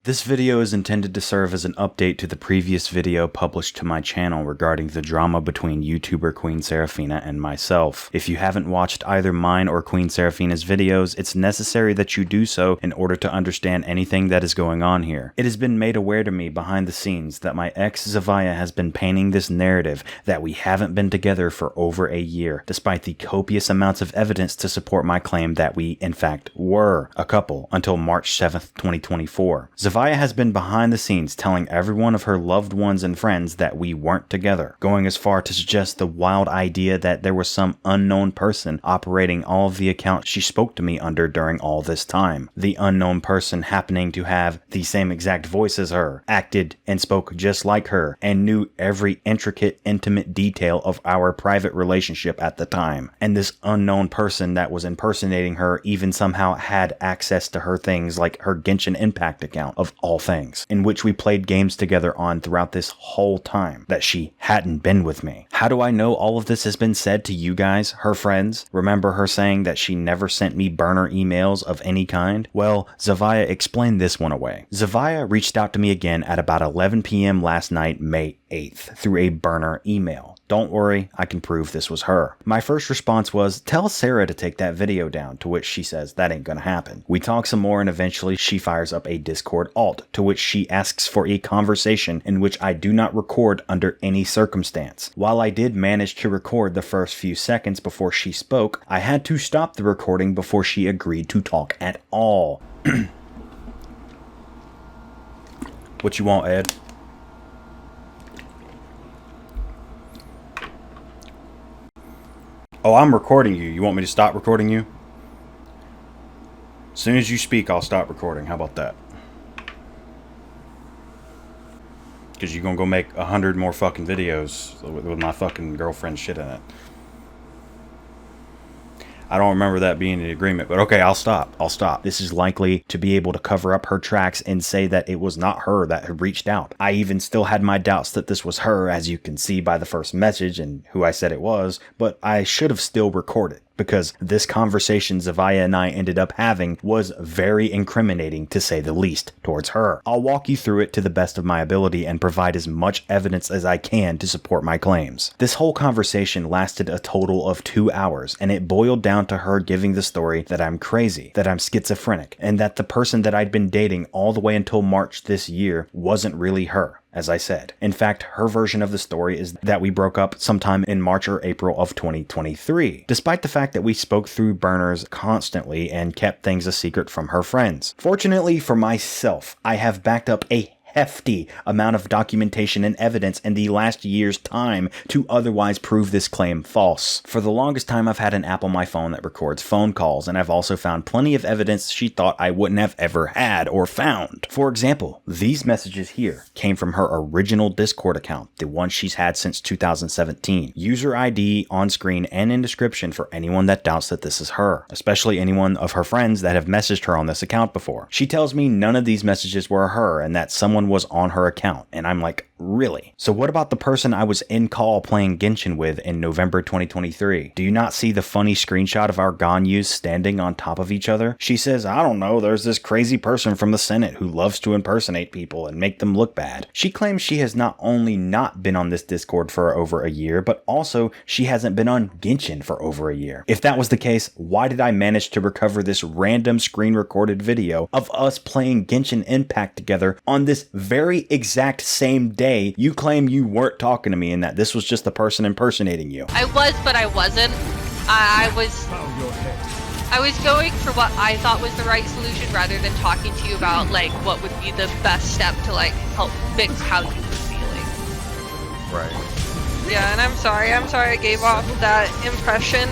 This video is intended to serve as an update to the previous video published to my channel regarding the drama between YouTuber Queen Seraphina and myself. If you haven't watched either mine or Queen Seraphina's videos, it's necessary that you do so in order to understand anything that is going on here. It has been made aware to me behind the scenes that my ex Zavia has been painting this narrative that we haven't been together for over a year, despite the copious amounts of evidence to support my claim that we, in fact, were a couple until March 7th, 2024. Zavia has been behind the scenes telling every one of her loved ones and friends that we weren't together, going as far to suggest the wild idea that there was some unknown person operating all of the accounts she spoke to me under during all this time. The unknown person happening to have the same exact voice as her, acted and spoke just like her, and knew every intricate, intimate detail of our private relationship at the time. And this unknown person that was impersonating her even somehow had access to her things like her Genshin Impact account of all things, in which we played games together on throughout this whole time that she hadn't been with me. How do I know all of this has been said to you guys, her friends? Remember her saying that she never sent me burner emails of any kind? Well, Zavia explained this one away. Zavia reached out to me again at about 11 p.m. last night, May 8th, through a burner email. Don't worry, I can prove this was her. My first response was, tell Sarah to take that video down, to which she says that ain't gonna happen. We talk some more and eventually she fires up a Discord alt, to which she asks for a conversation in which I do not record under any circumstance. While I did manage to record the first few seconds before she spoke, I had to stop the recording before she agreed to talk at all. What you want, Ed? Oh, I'm recording you. You want me to stop recording you? As soon as you speak, I'll stop recording. How about that? Because you're going to go make 100 more fucking videos with my fucking girlfriend's shit in it. I don't remember that being an agreement, but okay, I'll stop. This is likely to be able to cover up her tracks and say that it was not her that had reached out. I even still had my doubts that this was her, as you can see by the first message and who I said it was, but I should have still recorded, because this conversation Zavia and I ended up having was very incriminating, to say the least, towards her. I'll walk you through it to the best of my ability and provide as much evidence as I can to support my claims. This whole conversation lasted a total of 2 hours, and it boiled down to her giving the story that I'm crazy, that I'm schizophrenic, and that the person that I'd been dating all the way until March this year wasn't really her. As I said. In fact, her version of the story is that we broke up sometime in March or April of 2023, despite the fact that we spoke through burners constantly and kept things a secret from her friends. Fortunately for myself, I have backed up a hefty amount of documentation and evidence in the last year's time to otherwise prove this claim false. For the longest time, I've had an app on my phone that records phone calls, and I've also found plenty of evidence she thought I wouldn't have ever had or found. For example, these messages here came from her original Discord account, the one she's had since 2017. User ID on screen and in description for anyone that doubts that this is her, especially anyone of her friends that have messaged her on this account before. She tells me none of these messages were her and that someone was on her account, and I'm like, really? So what about the person I was in call playing Genshin with in November 2023? Do you not see the funny screenshot of our Ganyus standing on top of each other? She says, I don't know, there's this crazy person from the Senate who loves to impersonate people and make them look bad. She claims she has not only not been on this Discord for over a year, but also she hasn't been on Genshin for over a year. If that was the case, why did I manage to recover this random screen recorded video of us playing Genshin Impact together on this very exact same day you claim you weren't talking to me and that this was just the person impersonating you? I was, but I wasn't. I was going for what I thought was the right solution rather than talking to you about like what would be the best step to like help fix how you were feeling. Right. Yeah, and I'm sorry I gave off that impression.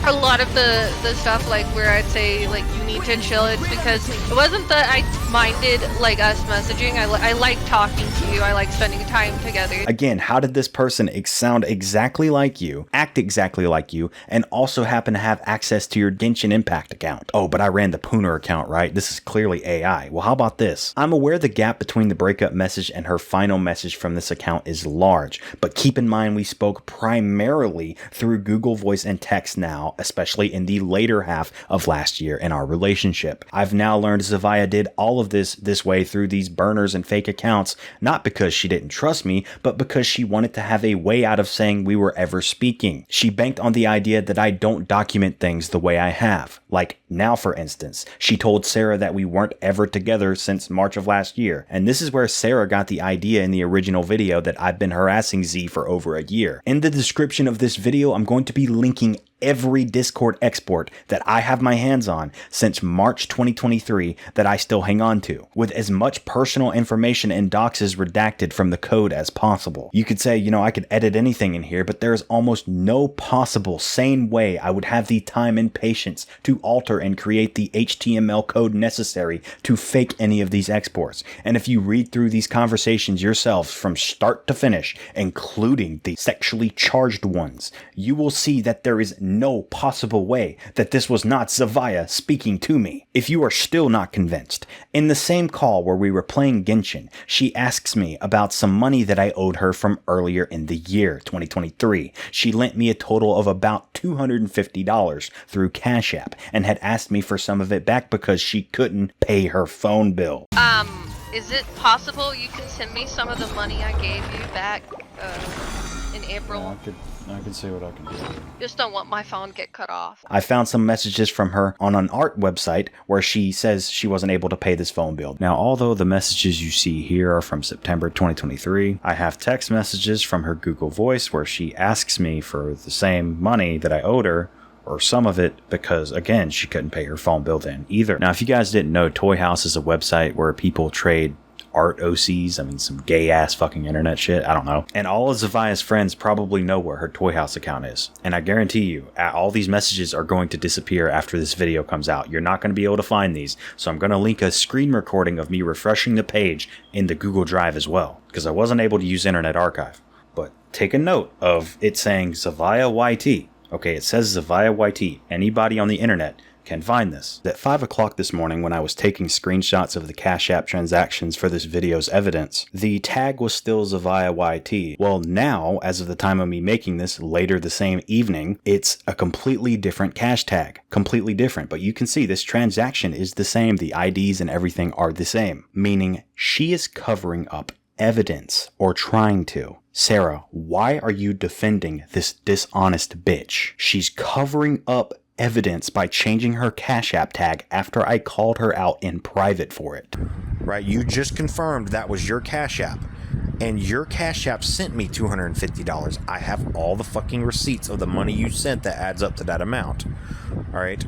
A lot of the stuff like where I'd say like you need to chill, it's because it wasn't that I minded like us messaging. I like talking to you. I like spending time together. Again, how did this person sound exactly like you, act exactly like you, and also happen to have access to your Genshin Impact account? Oh, but I ran the Pooner account, right? This is clearly AI. Well, how about this? I'm aware the gap between the breakup message and her final message from this account is large, but keep in mind we spoke primarily through Google Voice and text now especially in the later half of last year in our relationship. I've now learned Zavia did all of this way through these burners and fake accounts, not because she didn't trust me, but because she wanted to have a way out of saying we were ever speaking. She banked on the idea that I don't document things the way I have. Like now, for instance, she told Sarah that we weren't ever together since March of last year. And this is where Sarah got the idea in the original video that I've been harassing Z for over a year. In the description of this video, I'm going to be linking every Discord export that I have my hands on since March 2023 that I still hang on to, with as much personal information and doxes redacted from the code as possible. You could say, you know, I could edit anything in here, but there is almost no possible sane way I would have the time and patience to alter and create the HTML code necessary to fake any of these exports. And if you read through these conversations yourselves from start to finish, including the sexually charged ones, you will see that there is no possible way that this was not Zavia speaking to me. If you are still not convinced, in the same call where we were playing Genshin, she asks me about some money that I owed her from earlier in the year, 2023. She lent me a total of about $250 through Cash App and had asked me for some of it back because she couldn't pay her phone bill. Is it possible you can send me some of the money I gave you back in April? I can see what I can do. Just don't want my phone get cut off. I found some messages from her on an art website where she says she wasn't able to pay this phone bill. Now, although the messages you see here are from September 2023, I have text messages from her Google Voice where she asks me for the same money that I owed her, or some of it, because again, she couldn't pay her phone bill then either. Now, if you guys didn't know, Toy House is a website where people trade art OCs, I mean some gay ass fucking internet shit, I don't know. And all of Zavia's friends probably know where her Toy House account is. And I guarantee you, all these messages are going to disappear after this video comes out. You're not going to be able to find these. So I'm going to link a screen recording of me refreshing the page in the Google Drive as well, because I wasn't able to use Internet Archive. But take a note of it saying Zavia YT. Okay, it says Zavia YT. Anybody on the internet can find this. At 5 o'clock this morning, when I was taking screenshots of the Cash App transactions for this video's evidence, the tag was still Zavia YT. Well, now, as of the time of me making this, later the same evening, it's a completely different cash tag. Completely different, but you can see this transaction is the same. The IDs and everything are the same, meaning she is covering up evidence, or trying to. Sarah, why are you defending this dishonest bitch? She's covering up evidence by changing her Cash App tag after I called her out in private for it. Right, you just confirmed that was your Cash App, and your Cash App sent me $250. I have all the fucking receipts of the money you sent that adds up to that amount. All right.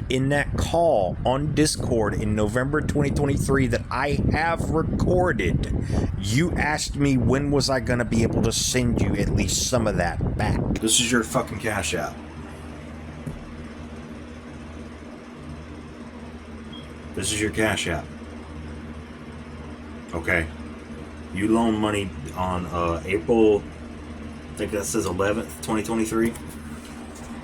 In that call on Discord in November 2023 that I have recorded, you asked me when was I going to be able to send you at least some of that back. This is your fucking Cash App. This is your Cash App. Okay. You loaned money on April, I think that says 11th, 2023.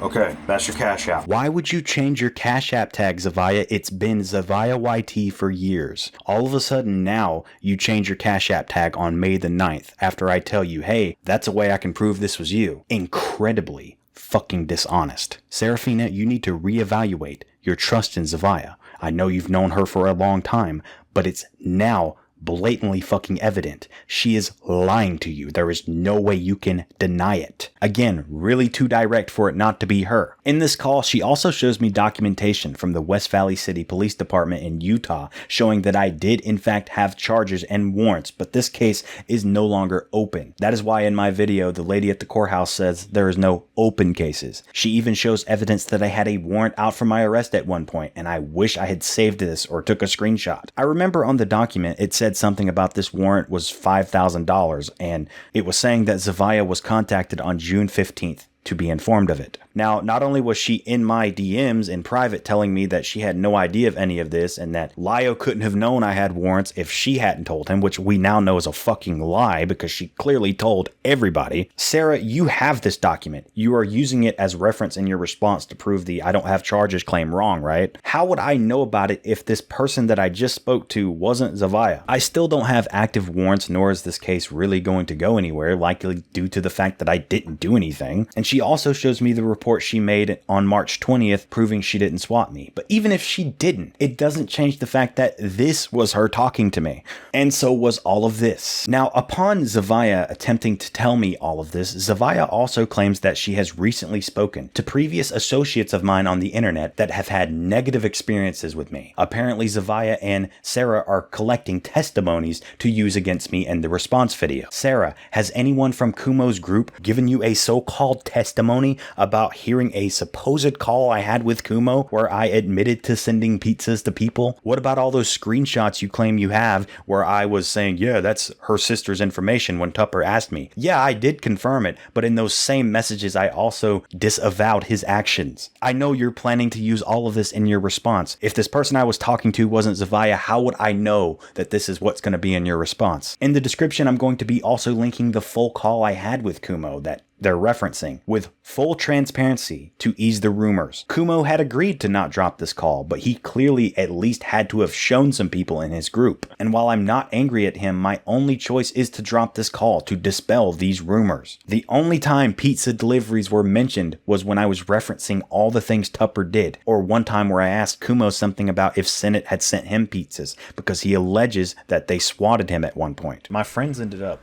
Okay, that's your Cash App. Why would you change your Cash App tag, Zavia? It's been Zavia YT for years. All of a sudden now, you change your Cash App tag on May the 9th after I tell you, hey, that's a way I can prove this was you. Incredibly fucking dishonest. Serafina, you need to reevaluate your trust in Zavia. I know you've known her for a long time, but it's now blatantly fucking evident. She is lying to you. There is no way you can deny it. Again, really too direct for it not to be her. In this call, she also shows me documentation from the West Valley City Police Department in Utah showing that I did in fact have charges and warrants, but this case is no longer open. That is why in my video, the lady at the courthouse says there is no open cases. She even shows evidence that I had a warrant out for my arrest at one point, and I wish I had saved this or took a screenshot. I remember on the document, it said something about this warrant was $5,000, and it was saying that Zavia was contacted on June 15th to be informed of it. Now, not only was she in my DMs in private telling me that she had no idea of any of this and that Lio couldn't have known I had warrants if she hadn't told him, which we now know is a fucking lie because she clearly told everybody. Sarah, you have this document. You are using it as reference in your response to prove the I don't have charges claim wrong, right? How would I know about it if this person that I just spoke to wasn't Zavia? I still don't have active warrants, nor is this case really going to go anywhere, likely due to the fact that I didn't do anything. And she also shows me the report report she made on March 20th proving she didn't swat me. But even if she didn't, it doesn't change the fact that this was her talking to me. And so was all of this. Now, upon Zavia attempting to tell me all of this, Zavia also claims that she has recently spoken to previous associates of mine on the internet that have had negative experiences with me. Apparently, Zavia and Sarah are collecting testimonies to use against me in the response video. Sarah, has anyone from Kumo's group given you a so-called testimony about hearing a supposed call I had with Kumo where I admitted to sending pizzas to people? What about all those screenshots you claim you have where I was saying, yeah, that's her sister's information when Tupper asked me? Yeah, I did confirm it, but in those same messages, I also disavowed his actions. I know you're planning to use all of this in your response. If this person I was talking to wasn't Zavia, how would I know that this is what's going to be in your response? In the description, I'm going to be also linking the full call I had with Kumo that they're referencing, with full transparency to ease the rumors. Kumo had agreed to not drop this call, but he clearly at least had to have shown some people in his group. And while I'm not angry at him, my only choice is to drop this call to dispel these rumors. The only time pizza deliveries were mentioned was when I was referencing all the things Tupper did, or one time where I asked Kumo something about if Senate had sent him pizzas, because he alleges that they swatted him at one point. My friends ended up,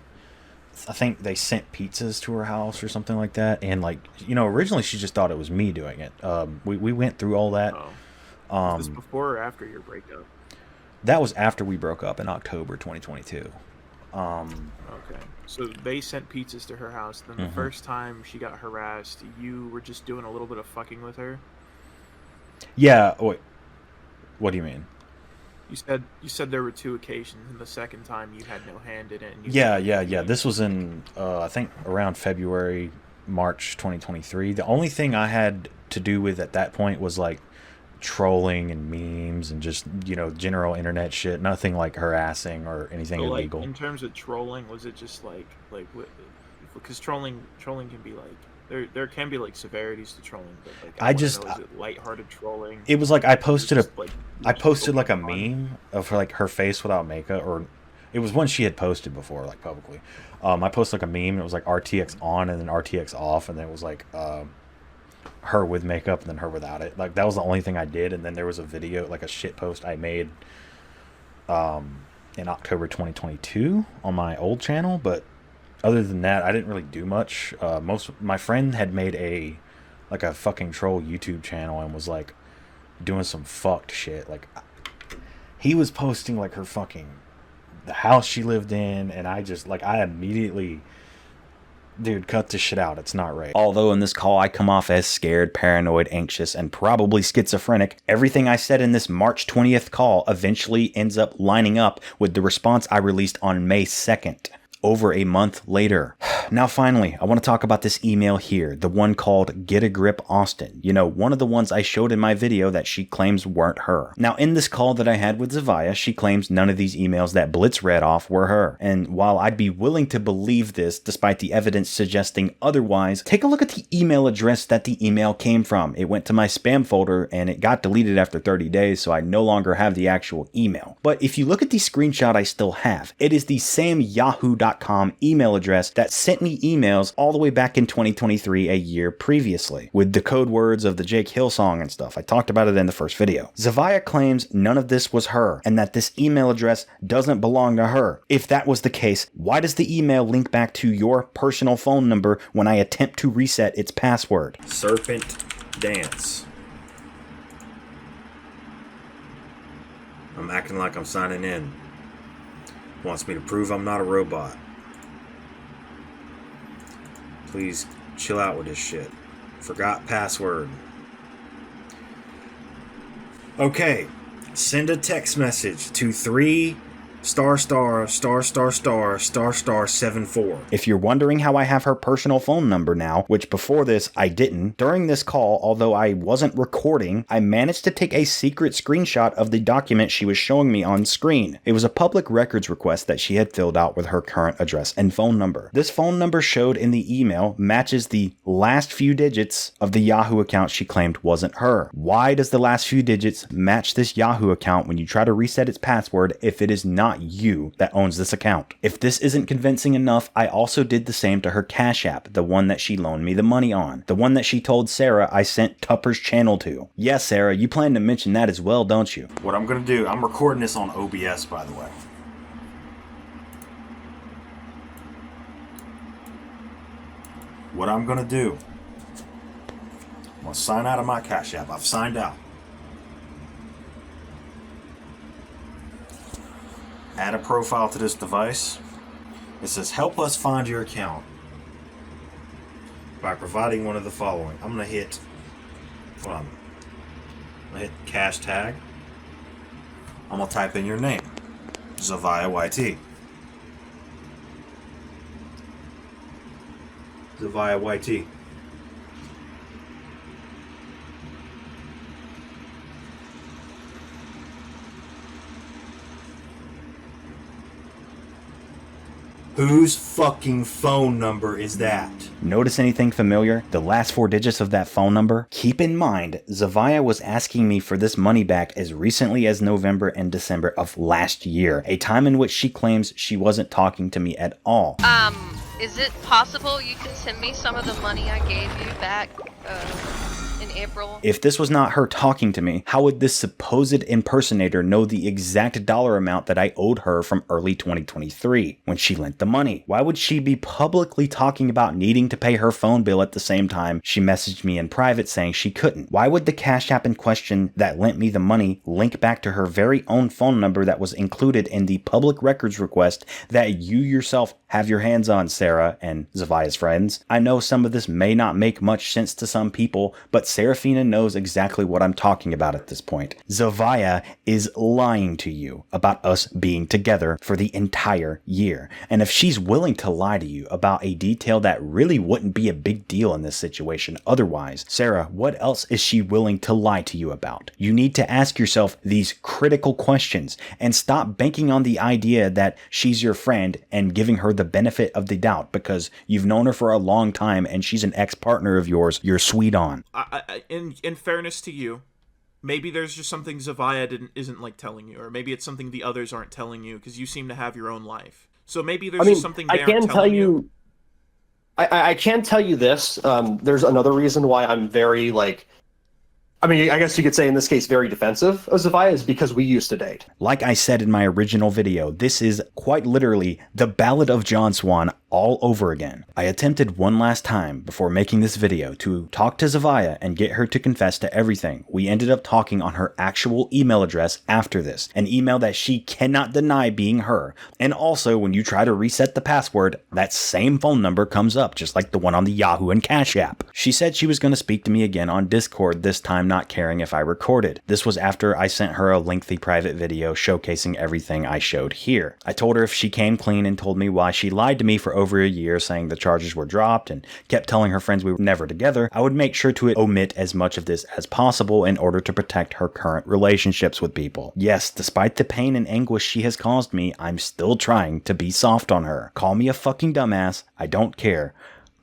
I think they sent pizzas to her house or something like that. And like, you know, originally she just thought it was me doing it. We went through all that. Was this before or after your breakup? That was after we broke up in October 2022. Okay. So they sent pizzas to her house. Then the first time she got harassed, you were just doing a little bit of fucking with her? Yeah. Wait, what do you mean? You said there were 2 occasions, and the second time you had no hand in it. And Yeah. This was in I think around February, March 2023. The only thing I had to do with at that point was like trolling and memes and just, you know, general internet shit. Nothing like harassing or anything illegal. Like, in terms of trolling, was it just like because trolling can be like. There can be like severities to trolling, but like is it lighthearted trolling? It was like I posted like a meme of like her face without makeup, or it was one she had posted before, like publicly. I posted like a meme. And it was like RTX on and then RTX off, and then it was like her with makeup and then her without it. Like that was the only thing I did. And then there was a video, like a shit post I made in October 2022 on my old channel, but other than that, I didn't really do much. My friend had made a fucking troll YouTube channel and was like doing some fucked shit. Like he was posting like her fucking the house she lived in, and I immediately, dude, cut this shit out. It's not right. Although in this call I come off as scared, paranoid, anxious, and probably schizophrenic, everything I said in this March 20th call eventually ends up lining up with the response I released on May 2nd. Over a month later. Now finally, I want to talk about this email here, the one called Get a Grip Austin. You know, one of the ones I showed in my video that she claims weren't her. Now in this call that I had with Zavia, she claims none of these emails that Blitz read off were her. And while I'd be willing to believe this, despite the evidence suggesting otherwise, take a look at the email address that the email came from. It went to my spam folder and it got deleted after 30 days, so I no longer have the actual email. But if you look at the screenshot I still have, it is the same yahoo.com email address that sent me emails all the way back in 2023, a year previously, with the code words of the Jake Hill song and stuff. I talked about it in the first video. Zavia claims none of this was her, and that this email address doesn't belong to her. If that was the case, why does the email link back to your personal phone number when I attempt to reset its password? Serpent Dance. I'm acting like I'm signing in. Wants me to prove I'm not a robot. Please chill out with this shit. Forgot password. Okay. Send a text message to 3 ********74. If you're wondering how I have her personal phone number now, which before this I didn't, during this call, although I wasn't recording, I managed to take a secret screenshot of the document she was showing me on screen. It was a public records request that she had filled out with her current address and phone number. This phone number showed in the email matches the last few digits of the Yahoo account she claimed wasn't her. Why does the last few digits match this Yahoo account when you try to reset its password if it is not not you that owns this account. If this isn't convincing enough, I also did the same to her Cash App, the one that she loaned me the money on, the one that she told Sarah I sent Tupper's channel to. Yes, Sarah, you plan to mention that as well, don't you? What I'm gonna do, I'm recording this on OBS, by the way. What I'm gonna do, I'm gonna sign out of my Cash App. I've signed out. Add a profile to this device. It says, help us find your account by providing one of the following. I'm gonna hit, hold on. I'm gonna hit cash tag. I'm gonna type in your name, Zavia YT. Zavia YT. Whose fucking phone number is that? Notice anything familiar? The last 4 digits of that phone number? Keep in mind, Zavia was asking me for this money back as recently as November and December of last year, a time in which she claims she wasn't talking to me at all. Is it possible you can send me some of the money I gave you back, in April? If this was not her talking to me, how would this supposed impersonator know the exact dollar amount that I owed her from early 2023 when she lent the money? Why would she be publicly talking about needing to pay her phone bill at the same time she messaged me in private saying she couldn't? Why would the Cash App in question that lent me the money link back to her very own phone number that was included in the public records request that you yourself have your hands on, Sarah and Zavia's friends? I know some of this may not make much sense to some people, but Serafina knows exactly what I'm talking about at this point. Zavia is lying to you about us being together for the entire year. And if she's willing to lie to you about a detail that really wouldn't be a big deal in this situation otherwise, Sarah, what else is she willing to lie to you about? You need to ask yourself these critical questions and stop banking on the idea that she's your friend and giving her the benefit of the doubt because you've known her for a long time and she's an ex-partner of yours you're sweet on. In fairness to you, maybe there's just something Zavia isn't like telling you, or maybe it's something the others aren't telling you because you seem to have your own life. So maybe there's just something they aren't telling you. I can tell you this. There's another reason why I'm very I guess you could say in this case very defensive of Zavia is because we used to date. Like I said in my original video, this is quite literally the Ballad of John Swan all over again. I attempted one last time before making this video to talk to Zavia and get her to confess to everything. We ended up talking on her actual email address after this, an email that she cannot deny being her. And also, when you try to reset the password, that same phone number comes up, just like the one on the Yahoo and Cash App. She said she was going to speak to me again on Discord, this time not caring if I recorded. This was after I sent her a lengthy private video showcasing everything I showed here. I told her if she came clean and told me why she lied to me for over a year saying the charges were dropped and kept telling her friends we were never together, I would make sure to omit as much of this as possible in order to protect her current relationships with people. Yes, despite the pain and anguish she has caused me, I'm still trying to be soft on her. Call me a fucking dumbass, I don't care.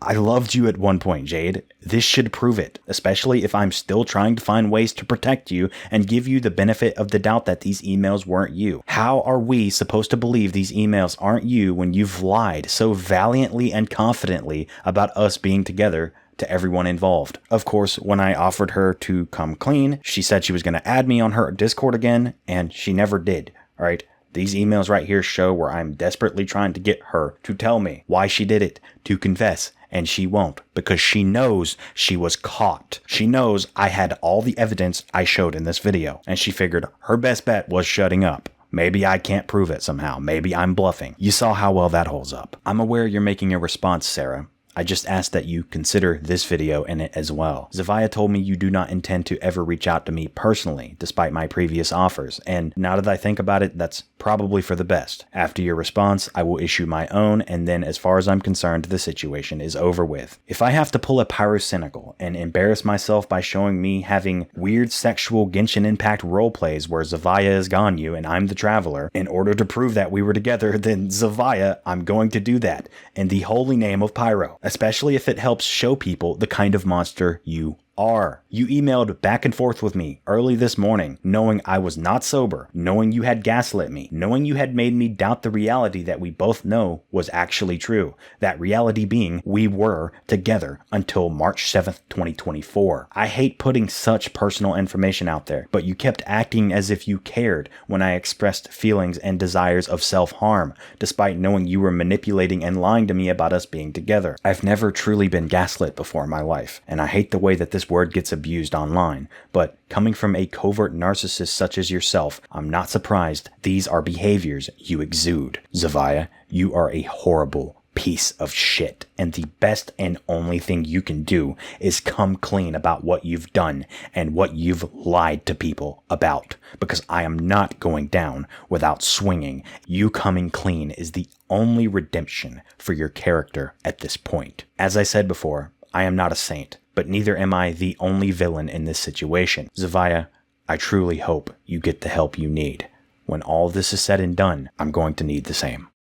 I loved you at one point, Jade. This should prove it, especially if I'm still trying to find ways to protect you and give you the benefit of the doubt that these emails weren't you. How are we supposed to believe these emails aren't you when you've lied so valiantly and confidently about us being together to everyone involved? Of course, when I offered her to come clean, she said she was going to add me on her Discord again, and she never did, alright? These emails right here show where I'm desperately trying to get her to tell me why she did it, to confess. And she won't, because she knows she was caught. She knows I had all the evidence I showed in this video, and she figured her best bet was shutting up. Maybe I can't prove it somehow. Maybe I'm bluffing. You saw how well that holds up. I'm aware you're making a response, Sarah. I just ask that you consider this video in it as well. Zavia told me you do not intend to ever reach out to me personally, despite my previous offers, and now that I think about it, that's probably for the best. After your response, I will issue my own, and then as far as I'm concerned, the situation is over with. If I have to pull a pyrocynical and embarrass myself by showing me having weird sexual Genshin Impact roleplays where Zavia is Ganyu and I'm the Traveler, in order to prove that we were together, then Zavia, I'm going to do that, in the holy name of Pyro. Especially if it helps show people the kind of monster you are. You emailed back and forth with me early this morning, knowing I was not sober, knowing you had gaslit me, knowing you had made me doubt the reality that we both know was actually true. That reality being we were together until March 7th, 2024. I hate putting such personal information out there, but you kept acting as if you cared when I expressed feelings and desires of self-harm, despite knowing you were manipulating and lying to me about us being together. I've never truly been gaslit before in my life, and I hate the way that this word gets abused online, but coming from a covert narcissist such as yourself, I'm not surprised these are behaviors you exude. Zavia, you are a horrible piece of shit, and the best and only thing you can do is come clean about what you've done and what you've lied to people about, because I am not going down without swinging. You coming clean is the only redemption for your character at this point. As I said before, I am not a saint, but neither am I the only villain in this situation. Zavia, I truly hope you get the help you need. When all this is said and done, I'm going to need the same.